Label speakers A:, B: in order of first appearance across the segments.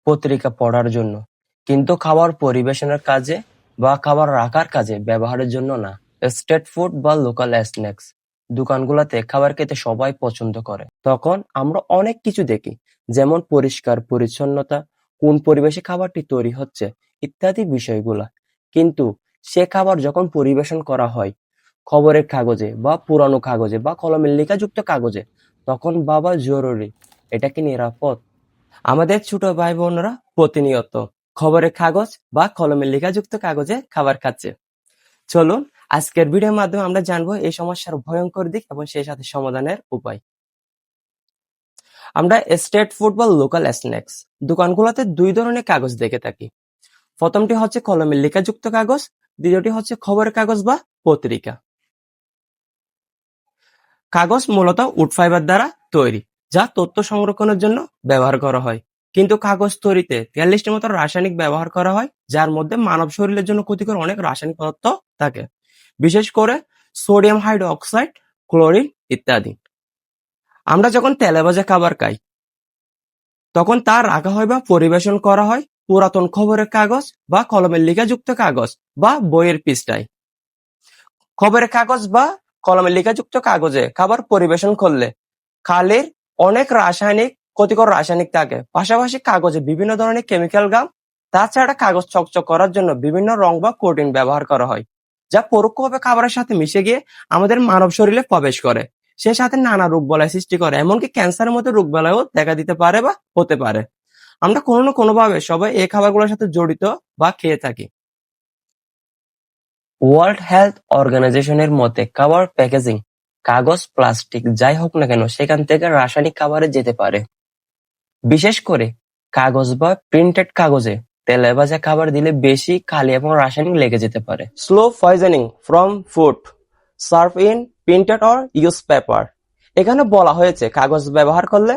A: পত্রিকা পড়ার জন্য, কিন্তু খাবার পরিবেশনের কাজে বা খাবার রাখার কাজে ব্যবহারের জন্য না। স্ট্রিট ফুড বা লোকাল স্ন্যাক্স দোকানগুলোতে খাবার খেতে সবাই পছন্দ করে। তখন আমরা অনেক কিছু দেখি, যেমন পরিষ্কার পরিচ্ছন্নতা, কোন পরিবেশে খাবারটি তৈরি হচ্ছে ইত্যাদি বিষয়গুলা। কিন্তু সে খাবার যখন পরিবেশন করা হয় খবরের কাগজে বা পুরানো কাগজে বা কলমের লেখাযুক্ত কাগজে, তখন ভাবা জরুরি, এটা কি নিরাপদ? আমাদের ছোট ভাই বোনরা প্রতিনিয়ত খবরের কাগজ বা কলমের লেখাযুক্ত কাগজে খাবার খাচ্ছে। চলুন আজকের ভিডিওর মাধ্যমে আমরা জানবো এই সমস্যার ভয়ঙ্কর দিক এবং সেই সাথে সমাধানের উপায়। আমরা স্ট্রিট ফুড বা লোকাল স্ন্যাক্স দোকানগুলোতে দুই ধরনের কাগজ দেখে থাকি। প্রথমটি হচ্ছে কলমের লেখাযুক্ত কাগজ, দ্বিতীয়টি হচ্ছে খবরের কাগজ বা পত্রিকা। কাগজ মূলত উড ফাইবার দ্বারা তৈরি, যা তথ্য সংরক্ষণের জন্য ব্যবহার করা হয়। কিন্তু কাগজ তৈরিতে 43টির মতো রাসায়নিক ব্যবহার করা হয়, যার মধ্যে মানব শরীরের জন্য ক্ষতিকর অনেক রাসায়নিক পদার্থ থাকে, বিশেষ করে সোডিয়াম হাইড্রোক্সাইড, ক্লোরিন ইত্যাদি। আমরা যখন তেলে ভাজা খাবার খাই তখন তা রাখা হয় বা পরিবেশন করা হয় পুরাতন খবরের কাগজ বা কলমের লেখাযুক্ত কাগজ বা বইয়ের পৃষ্ঠায়। খবরের কাগজ বা কলমের লেখাযুক্ত কাগজে খাবার পরিবেশন করলে খালের অনেক ক্ষতিকর রাসায়নিক থাকে, পাশাপাশি কাগজে বিভিন্ন ধরনের কেমিক্যাল গাম। তাছাড়া কাগজ চকচক করার জন্য বিভিন্ন রং বা কোটিং ব্যবহার করা হয়, যা পরোক্ষভাবে খাবারের সাথে মিশে গিয়ে আমাদের মানব শরীরে প্রবেশ করে, সে সাথে নানা রোগবালাই সৃষ্টি করে, এমনকি ক্যান্সারের মতো রোগবালাইও দেখা দিতে পারে বা হতে পারে। আমরা কোনো না কোনো ভাবে সবাই এই খাবারগুলোর সাথে জড়িত বা খেয়ে থাকি। ওয়ার্ল্ড হেলথ অর্গানাইজেশনের মতে খাবার প্যাকেজিং, কাগজ, প্লাস্টিক যাই হোক না কেন সেখান থেকে রাসায়নিক খাবারে যেতে পারে। বিশেষ করে কাগজ বা প্রিন্টেড কাগজে তেলে ভাজা খাবার দিলে বেশি কালি এবং রাসায়নিক লেগে যেতে পারে। Slow poisoning from food serve in printed or use paper. এখানে বলা হয়েছে কাগজ ব্যবহার করলে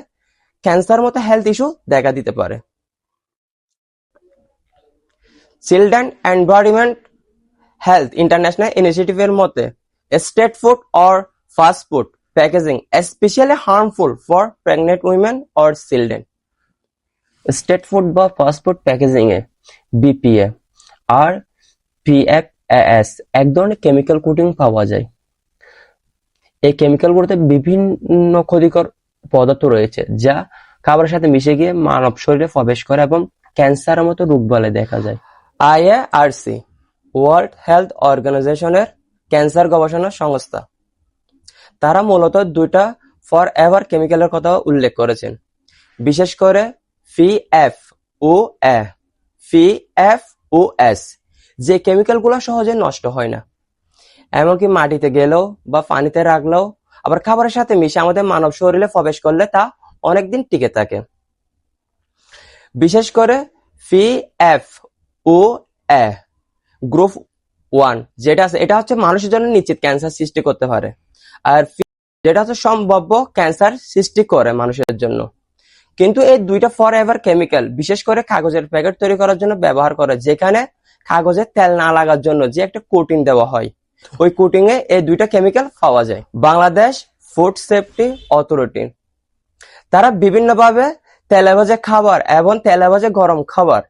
A: ক্যান্সার মতো হেলথ ইস্যু দেখা দিতে পারে। চিলড্রেন এনভায়রনমেন্ট হেলথ ইন্টারন্যাশনাল ইনিশিয়েটিভের মতে street food or fast food packaging specially harmful for pregnant women or children. Street food বা ফাস্ট ফুড প্যাকেজিং এ বিপিএ আর পিএফএস এক ধরনের কেমিক্যাল কোটিং পাওয়া যায়। এই কেমিক্যালগুলোতে বিভিন্ন ক্ষতিকর পদার্থ রয়েছে, যা খাবারের সাথে মিশে গিয়ে মানব শরীরে প্রবেশ করে এবং ক্যান্সারের মতো রোগবালাই দেখা যায়। আইএআরসি ওয়ার্ল্ড হেলথ অর্গানাইজেশনের ক্যান্সার গবেষণা সংস্থা, তারা মূলত দুইটা ফর এভার কেমিক্যালের কথা উল্লেখ করেছেন, বিশেষ করে পিএফওএস, যে কেমিক্যালগুলো সহজে নষ্ট হয় না, এমনকি মাটিতে গেলেও বা পানিতে রাখলেও আবার খাবারের সাথে মিশে আমাদের মানব শরীরে প্রবেশ করলে তা অনেকদিন টিকে থাকে। বিশেষ করে পিএফওএ গ্রুপ 1 যেটা আছে, এটা হচ্ছে মানুষের জন্য নিশ্চিত ক্যান্সার সৃষ্টি করতে পারে, আর যেটা হচ্ছে সম্ভাব্য ক্যান্সার সৃষ্টি করে মানুষের জন্য। কিন্তু এই দুইটা ফর এভার কেমিক্যাল বিশেষ করে কাগজের প্যাকেট তৈরি করার জন্য ব্যবহার করে, যেখানে কাগজে তেল না লাগার জন্য যে একটা কোটিং দেওয়া হয়, ওই কোটিং এ এই দুইটা কেমিক্যাল পাওয়া যায়। বাংলাদেশ ফুড সেফটি অথরিটি, তারা বিভিন্নভাবে তেলে ভাজা খাবার এবং তেলে ভাজা গরম খাবার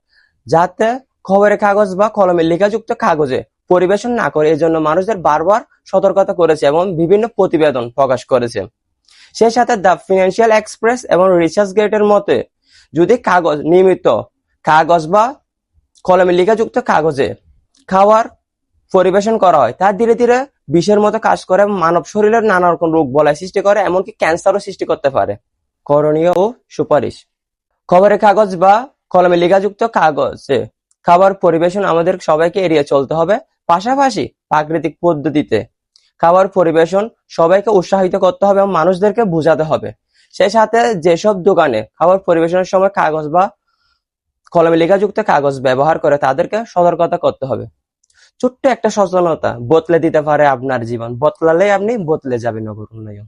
A: যাতে খবরের কাগজ বা কলমের লেখাযুক্ত কাগজে পরিবেশন না করে এই জন্য মানুষদের বারবার সতর্কতা করেছে এবং বিভিন্ন প্রতিবেদন প্রকাশ করেছে। সেই সাথে দ্য ফিনান্সিয়াল এক্সপ্রেস এবং রিসার্চ গেটের মতে যদি নিয়মিত কাগজ বা কলমের লেখাযুক্ত কাগজে খাবার পরিবেশন করা হয়, তা ধীরে ধীরে বিষের মতো কাজ করে মানব শরীরের নানা রকম রোগ বলাই সৃষ্টি করে, এমনকি ক্যান্সারও সৃষ্টি করতে পারে। করণীয় ও সুপারিশ: খবরের কাগজ বা কলমে লেখাযুক্ত কাগজে খাবার পরিবেশন আমাদের সবাইকে এড়িয়ে চলতে হবে। পাশাপাশি প্রাকৃতিক পদ্ধতিতে খাবার পরিবেশন সবাইকে উৎসাহিত করতে হবে এবং মানুষদেরকে বোঝাতে হবে। সেই সাথে যেসব দোকানে খাবার পরিবেশনের সময় কাগজ বা কলমে লেখাযুক্ত কাগজ ব্যবহার করে তাদেরকে সতর্কতা করতে হবে। ছোট্ট একটা সচেতনতা বদলে দিতে পারে আপনার জীবন, বদলালেই আপনি বদলে যাবেন নগর উন্নয়ন।